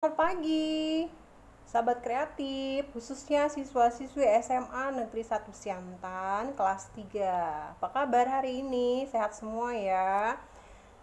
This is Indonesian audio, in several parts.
Selamat pagi, sahabat kreatif, khususnya siswa-siswi SMA Negeri 1 Siantan, kelas 3. Apa kabar hari ini? Sehat semua ya?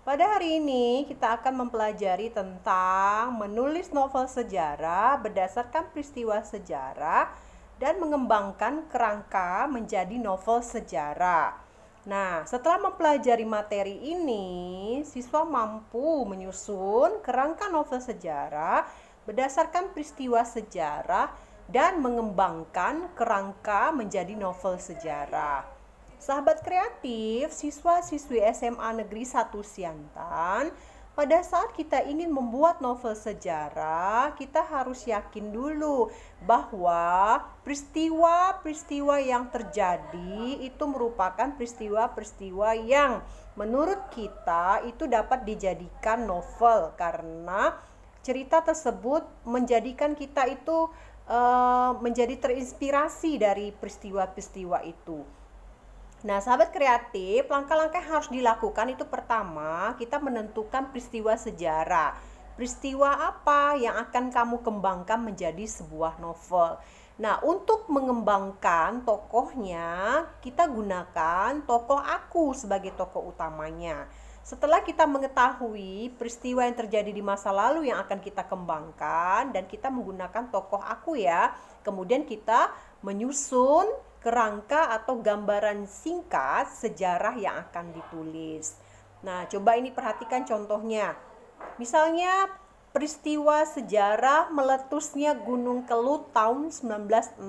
Pada hari ini kita akan mempelajari tentang menulis novel sejarah berdasarkan peristiwa sejarah dan mengembangkan kerangka menjadi novel sejarah. Nah, setelah mempelajari materi ini, siswa mampu menyusun kerangka novel sejarah berdasarkan peristiwa sejarah dan mengembangkan kerangka menjadi novel sejarah. Sahabat kreatif, siswa-siswi SMA Negeri 1 Siantan, pada saat kita ingin membuat novel sejarah, kita harus yakin dulu bahwa peristiwa-peristiwa yang terjadi itu merupakan peristiwa-peristiwa yang menurut kita itu dapat dijadikan novel karena cerita tersebut menjadikan kita itu menjadi terinspirasi dari peristiwa-peristiwa itu. Nah, sahabat kreatif, langkah-langkah yang harus dilakukan itu pertama, kita menentukan peristiwa sejarah. Peristiwa apa yang akan kamu kembangkan menjadi sebuah novel. Nah, untuk mengembangkan tokohnya, kita gunakan tokoh aku sebagai tokoh utamanya. Setelah kita mengetahui peristiwa yang terjadi di masa lalu yang akan kita kembangkan dan kita menggunakan tokoh aku ya, kemudian kita menyusun kerangka atau gambaran singkat sejarah yang akan ditulis. Nah, coba ini perhatikan contohnya. Misalnya peristiwa sejarah meletusnya Gunung Kelut tahun 1966.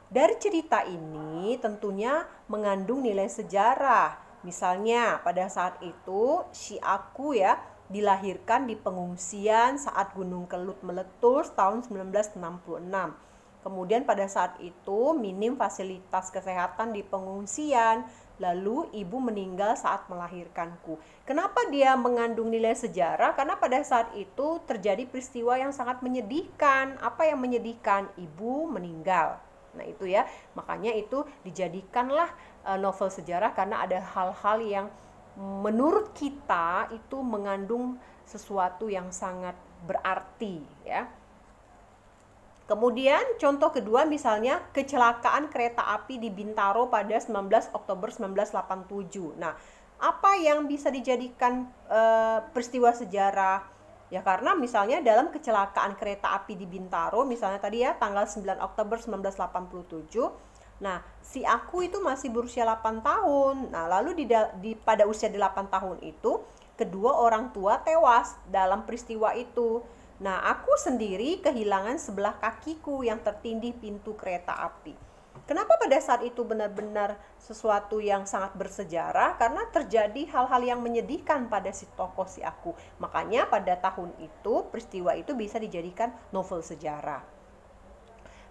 Dari cerita ini tentunya mengandung nilai sejarah. Misalnya pada saat itu si aku ya dilahirkan di pengungsian saat Gunung Kelut meletus tahun 1966. Kemudian pada saat itu minim fasilitas kesehatan di pengungsian, lalu ibu meninggal saat melahirkanku. Kenapa dia mengandung nilai sejarah? Karena pada saat itu terjadi peristiwa yang sangat menyedihkan. Apa yang menyedihkan? Ibu meninggal. Nah itu ya, makanya itu dijadikanlah novel sejarah karena ada hal-hal yang menurut kita itu mengandung sesuatu yang sangat berarti ya. Kemudian contoh kedua misalnya kecelakaan kereta api di Bintaro pada 19 Oktober 1987. Nah, apa yang bisa dijadikan peristiwa sejarah? Ya karena misalnya dalam kecelakaan kereta api di Bintaro, misalnya tadi ya tanggal 9 Oktober 1987, nah si aku itu masih berusia 8 tahun. Nah lalu pada usia 8 tahun itu, kedua orang tua tewas dalam peristiwa itu. Nah, aku sendiri kehilangan sebelah kakiku yang tertindih pintu kereta api. Kenapa pada saat itu benar-benar sesuatu yang sangat bersejarah? Karena terjadi hal-hal yang menyedihkan pada si tokoh si aku. Makanya pada tahun itu peristiwa itu bisa dijadikan novel sejarah.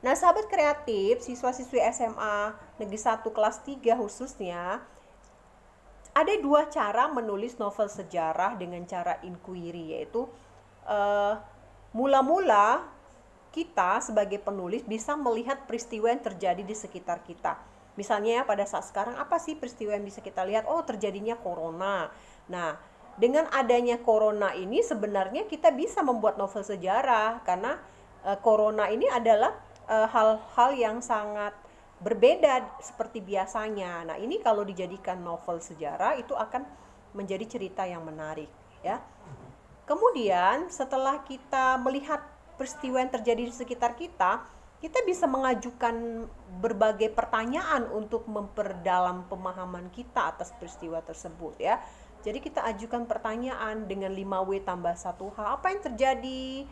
Nah, sahabat kreatif, siswa-siswi SMA Negeri 1 kelas 3 khususnya, ada dua cara menulis novel sejarah dengan cara inquiry, yaitu mula-mula kita sebagai penulis bisa melihat peristiwa yang terjadi di sekitar kita. Misalnya ya pada saat sekarang apa sih peristiwa yang bisa kita lihat? Oh, terjadinya corona. Nah, dengan adanya corona ini sebenarnya kita bisa membuat novel sejarah karena corona ini adalah hal-hal yang sangat berbeda seperti biasanya. Nah, ini kalau dijadikan novel sejarah itu akan menjadi cerita yang menarik ya. Kemudian setelah kita melihat peristiwa yang terjadi di sekitar kita, kita bisa mengajukan berbagai pertanyaan untuk memperdalam pemahaman kita atas peristiwa tersebut ya. Jadi kita ajukan pertanyaan dengan 5W tambah 1H. Apa yang terjadi?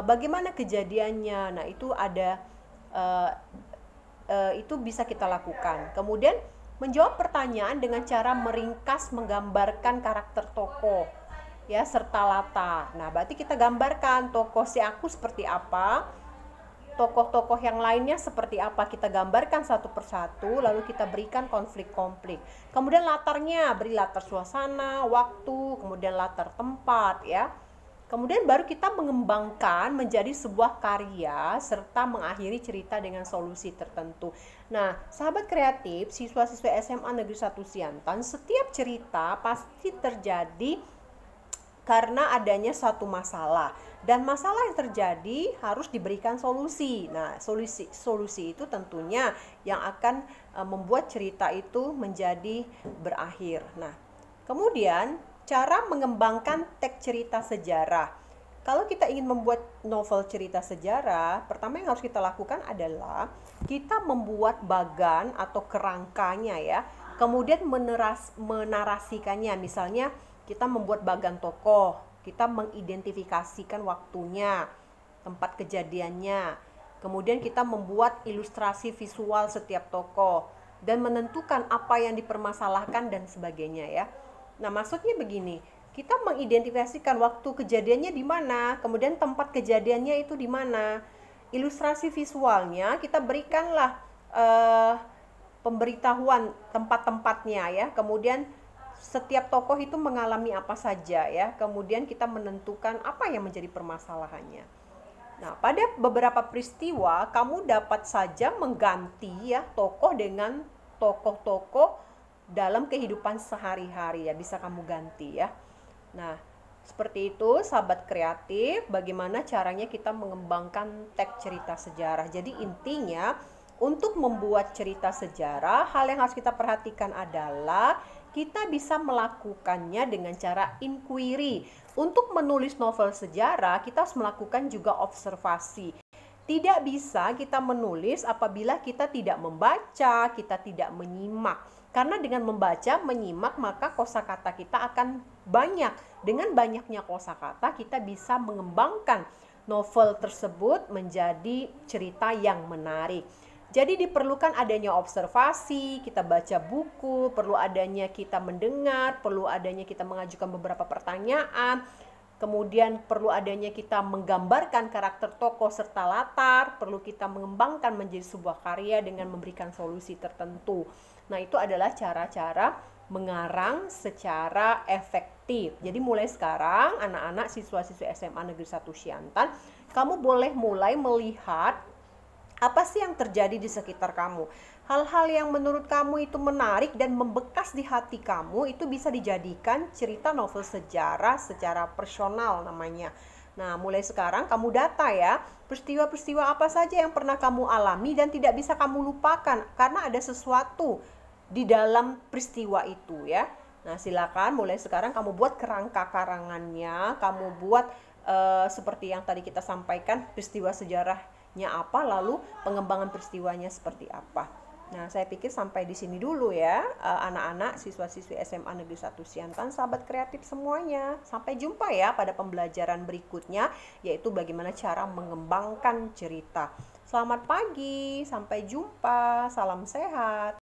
Bagaimana kejadiannya? Nah, itu ada itu bisa kita lakukan. Kemudian menjawab pertanyaan dengan cara meringkas menggambarkan karakter tokoh ya serta latar. Nah, berarti kita gambarkan tokoh si aku seperti apa, tokoh-tokoh yang lainnya seperti apa, kita gambarkan satu persatu, lalu kita berikan konflik-konflik. Kemudian latarnya, beri latar suasana, waktu, kemudian latar tempat ya. Kemudian baru kita mengembangkan menjadi sebuah karya serta mengakhiri cerita dengan solusi tertentu. Nah, sahabat kreatif, siswa-siswa SMA Negeri 1 Siantan, setiap cerita pasti terjadi karena adanya suatu masalah, dan masalah yang terjadi harus diberikan solusi. Nah, solusi itu tentunya yang akan membuat cerita itu menjadi berakhir. Nah, kemudian cara mengembangkan teks cerita sejarah. Kalau kita ingin membuat novel cerita sejarah, pertama yang harus kita lakukan adalah kita membuat bagan atau kerangkanya ya. Kemudian menarasikannya. Misalnya kita membuat bagan tokoh, kita mengidentifikasikan waktunya, tempat kejadiannya. Kemudian kita membuat ilustrasi visual setiap tokoh dan menentukan apa yang dipermasalahkan dan sebagainya ya. Nah, maksudnya begini, kita mengidentifikasikan waktu kejadiannya di mana, kemudian tempat kejadiannya itu di mana. Ilustrasi visualnya kita berikanlah pemberitahuan tempat-tempatnya ya. Kemudian setiap tokoh itu mengalami apa saja ya. Kemudian kita menentukan apa yang menjadi permasalahannya. Nah, pada beberapa peristiwa kamu dapat saja mengganti ya tokoh dengan tokoh-tokoh dalam kehidupan sehari-hari ya, bisa kamu ganti ya. Nah, seperti itu sahabat kreatif, bagaimana caranya kita mengembangkan teks cerita sejarah. Jadi intinya untuk membuat cerita sejarah, hal yang harus kita perhatikan adalah kita bisa melakukannya dengan cara inquiry. Untuk menulis novel sejarah, kita harus melakukan juga observasi. Tidak bisa kita menulis apabila kita tidak membaca, kita tidak menyimak. Karena dengan membaca, menyimak, maka kosakata kita akan banyak. Dengan banyaknya kosakata, kita bisa mengembangkan novel tersebut menjadi cerita yang menarik. Jadi diperlukan adanya observasi, kita baca buku, perlu adanya kita mendengar, perlu adanya kita mengajukan beberapa pertanyaan, kemudian perlu adanya kita menggambarkan karakter tokoh serta latar, perlu kita mengembangkan menjadi sebuah karya dengan memberikan solusi tertentu. Nah, itu adalah cara-cara mengarang secara efektif. Jadi mulai sekarang anak-anak siswa-siswi SMA Negeri 1 Siantan, kamu boleh mulai melihat apa sih yang terjadi di sekitar kamu. Hal-hal yang menurut kamu itu menarik dan membekas di hati kamu itu bisa dijadikan cerita novel sejarah secara personal namanya. Nah, mulai sekarang kamu data ya, peristiwa-peristiwa apa saja yang pernah kamu alami dan tidak bisa kamu lupakan karena ada sesuatu di dalam peristiwa itu ya. Nah, silakan mulai sekarang kamu buat kerangka karangannya, kamu buat seperti yang tadi kita sampaikan, peristiwa sejarahnya apa, lalu pengembangan peristiwanya seperti apa. Nah, saya pikir sampai di sini dulu ya, anak-anak siswa-siswi SMA Negeri 1 Siantan, sahabat kreatif semuanya. Sampai jumpa ya pada pembelajaran berikutnya, yaitu bagaimana cara mengembangkan cerita. Selamat pagi, sampai jumpa, salam sehat.